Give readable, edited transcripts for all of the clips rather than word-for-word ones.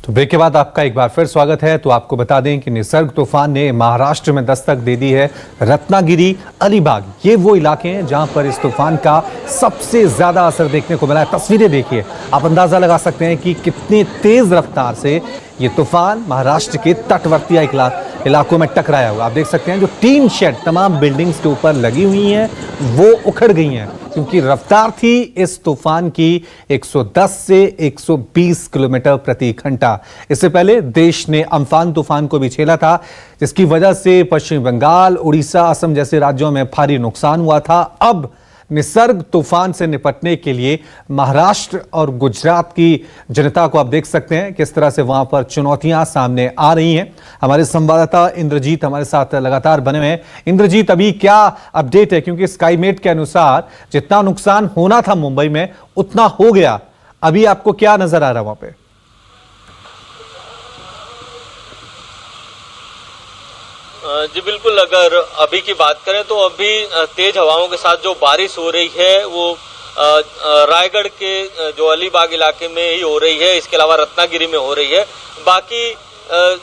तो ब्रेक के बाद आपका एक बार फिर स्वागत है। तो आपको बता दें कि निसर्ग तूफान ने महाराष्ट्र में दस्तक दे दी है। रत्नागिरी, अलीबाग, ये वो इलाके हैं जहां पर इस तूफान का सबसे ज्यादा असर देखने को मिला है। तस्वीरें देखिए, आप अंदाजा लगा सकते हैं कि कितनी तेज रफ्तार से ये तूफान महाराष्ट्र के तटवर्ती इलाकों में टकराया हुआ। आप देख सकते हैं जो टीन शेड तमाम बिल्डिंग्स के ऊपर लगी हुई हैं वो उखड़ गई हैं, क्योंकि रफ्तार थी इस तूफान की 110 से 120 किलोमीटर प्रति घंटा। इससे पहले देश ने अम्फान तूफान को भी झेला था, जिसकी वजह से पश्चिम बंगाल, उड़ीसा, असम जैसे राज्यों में भारी नुकसान हुआ था। अब निसर्ग तूफान से निपटने के लिए महाराष्ट्र और गुजरात की जनता को आप देख सकते हैं किस तरह से वहां पर चुनौतियां सामने आ रही हैं। हमारे संवाददाता इंद्रजीत हमारे साथ लगातार बने हुए हैं। इंद्रजीत, अभी क्या अपडेट है? क्योंकि स्काईमेट के अनुसार जितना नुकसान होना था मुंबई में उतना हो गया। अभी आपको क्या नजर आ रहा है वहां पे? जी बिल्कुल, अगर अभी की बात करें तो अभी तेज हवाओं के साथ जो बारिश हो रही है वो रायगढ़ के जो अलीबाग इलाके में ही हो रही है। इसके अलावा रत्नागिरी में हो रही है। बाकी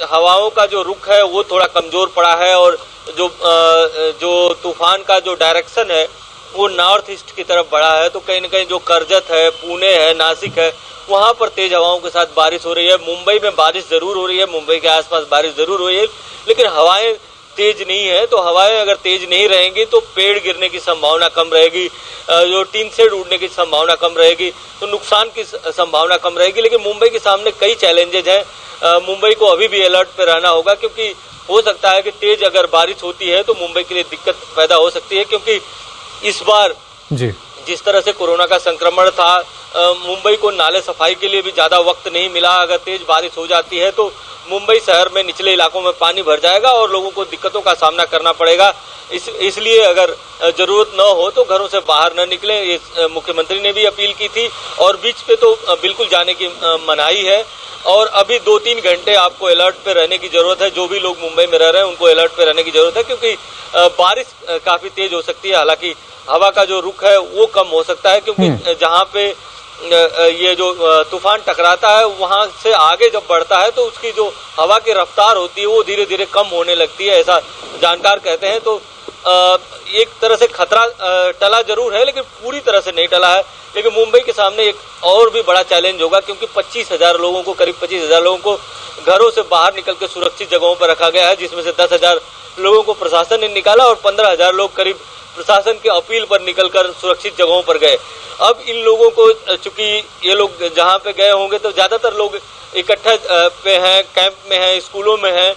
हवाओं का जो रुख है वो थोड़ा कमजोर पड़ा है और जो तूफान का जो डायरेक्शन है वो नॉर्थ ईस्ट की तरफ बढ़ा है। तो कहीं न कहीं जो करजत है, पुणे है, नासिक है, वहां पर तेज हवाओं के साथ बारिश हो रही है। मुंबई में बारिश जरूर हो रही है, मुंबई के आसपास बारिश जरूर हो रही है, लेकिन हवाएं तेज नहीं है। तो हवाएं अगर तेज नहीं रहेंगी तो पेड़ गिरने की संभावना कम रहेगी, जो टीन शेड उड़ने की संभावना कम रहेगी, तो नुकसान की संभावना कम रहेगी। लेकिन मुंबई के सामने कई चैलेंजेज हैं। मुंबई को अभी भी अलर्ट पे रहना होगा, क्योंकि हो सकता है कि तेज अगर बारिश होती है तो मुंबई के लिए दिक्कत पैदा हो सकती है। क्योंकि इस बार जी जिस तरह से कोरोना का संक्रमण था, मुंबई को नाले सफाई के लिए भी ज्यादा वक्त नहीं मिला। अगर तेज बारिश हो जाती है तो मुंबई शहर में निचले इलाकों में पानी भर जाएगा और लोगों को दिक्कतों का सामना करना पड़ेगा। इसलिए अगर जरूरत न हो तो घरों से बाहर न निकले, ये मुख्यमंत्री ने भी अपील की थी। और बीच पे तो बिल्कुल जाने की मनाही है। और अभी 2-3 घंटे आपको अलर्ट पे रहने की जरूरत है। जो भी लोग मुंबई में रह रहे हैं उनको अलर्ट पे रहने की जरूरत है, क्योंकि बारिश काफी तेज हो सकती है। हालांकि हवा का जो रुख है वो कम हो सकता है, क्योंकि जहाँ पे ये जो तूफान टकराता है वहां से आगे जब बढ़ता है तो उसकी जो हवा की रफ्तार होती है वो धीरे धीरे कम होने लगती है, ऐसा जानकार कहते हैं। तो एक तरह से खतरा टला जरूर है, लेकिन पूरी तरह से नहीं टला है। लेकिन मुंबई के सामने एक और भी बड़ा चैलेंज होगा, क्योंकि 25,000 लोगों को, करीब 25,000 लोगों को घरों से बाहर निकल के सुरक्षित जगहों पर रखा गया है, जिसमें से 10,000 लोगों को प्रशासन ने निकाला और 15,000 लोग करीब प्रशासन की अपील पर निकलकर सुरक्षित जगहों पर गए। अब इन लोगों को, चूंकि ये लोग जहां पे गए होंगे तो ज्यादातर लोग इकट्ठा पे हैं, कैंप में हैं, स्कूलों में हैं।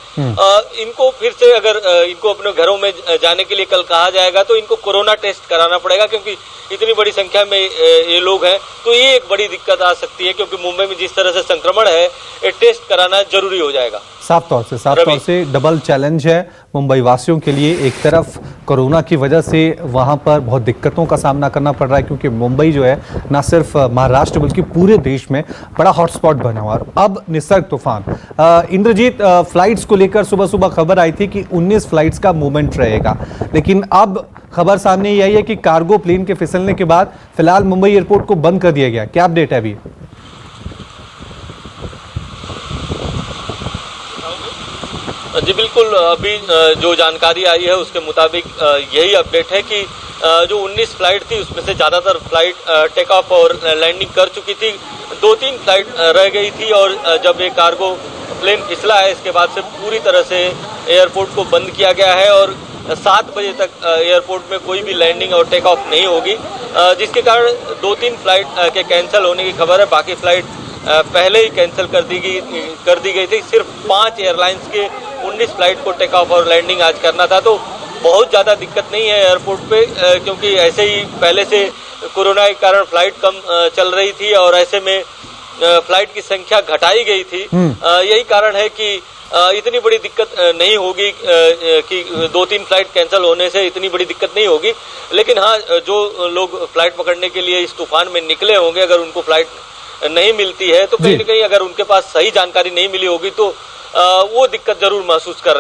इनको फिर से अगर इनको अपने घरों में जाने के लिए कल कहा जाएगा तो इनको कोरोना टेस्ट कराना पड़ेगा, क्योंकि इतनी बड़ी संख्या में ये लोग हैं। तो ये एक बड़ी दिक्कत आ सकती है, क्योंकि मुंबई में जिस तरह से संक्रमण है, ये टेस्ट कराना जरूरी हो जाएगा। साफ तौर से डबल चैलेंज है मुंबई वासियों के लिए। एक तरफ कोरोना की वजह से वहां पर बहुत दिक्कतों का सामना करना पड़ रहा है, क्योंकि मुंबई जो है ना सिर्फ महाराष्ट्र बल्कि पूरे देश में बड़ा हॉटस्पॉट बना हुआ। अब निसर्ग तूफान, इंद्रजीत, फ्लाइट्स को लेकर सुबह सुबह खबर आई थी कि 19 फ्लाइट्स का मूवमेंट रहेगा, लेकिन अब खबर सामने ये आई है कि कार्गो प्लेन के फिसलने के बाद फिलहाल मुंबई एयरपोर्ट को बंद कर दिया गया। क्या अपडेट है अभी? जी बिल्कुल, अभी जो जानकारी आई है उसके मुताबिक यही अपडेट है कि जो 19 फ्लाइट थी उसमें से ज़्यादातर फ्लाइट टेक ऑफ और लैंडिंग कर चुकी थी। 2-3 फ्लाइट रह गई थी, और जब ये कार्गो प्लेन फिसला है इसके बाद से पूरी तरह से एयरपोर्ट को बंद किया गया है और 7 बजे तक एयरपोर्ट में कोई भी लैंडिंग और टेक ऑफ नहीं होगी, जिसके कारण 2-3 फ्लाइट के कैंसिल होने की खबर है। बाकी फ्लाइट पहले ही कैंसिल कर दी गई थी। सिर्फ 5 एयरलाइंस के 19 फ्लाइट को टेक ऑफ और लैंडिंग आज करना था। तो बहुत ज़्यादा दिक्कत नहीं है एयरपोर्ट पे, क्योंकि ऐसे ही पहले से कोरोना के कारण फ्लाइट कम चल रही थी और ऐसे में फ्लाइट की संख्या घटाई गई थी। यही कारण है कि इतनी बड़ी दिक्कत नहीं होगी, कि 2-3 फ्लाइट कैंसिल होने से इतनी बड़ी दिक्कत नहीं होगी। लेकिन हाँ, जो लोग फ्लाइट पकड़ने के लिए इस तूफान में निकले होंगे, अगर उनको फ्लाइट नहीं मिलती है तो कहीं न कहीं अगर उनके पास सही जानकारी नहीं मिली होगी तो वो दिक्कत जरूर महसूस कर रहे हैं।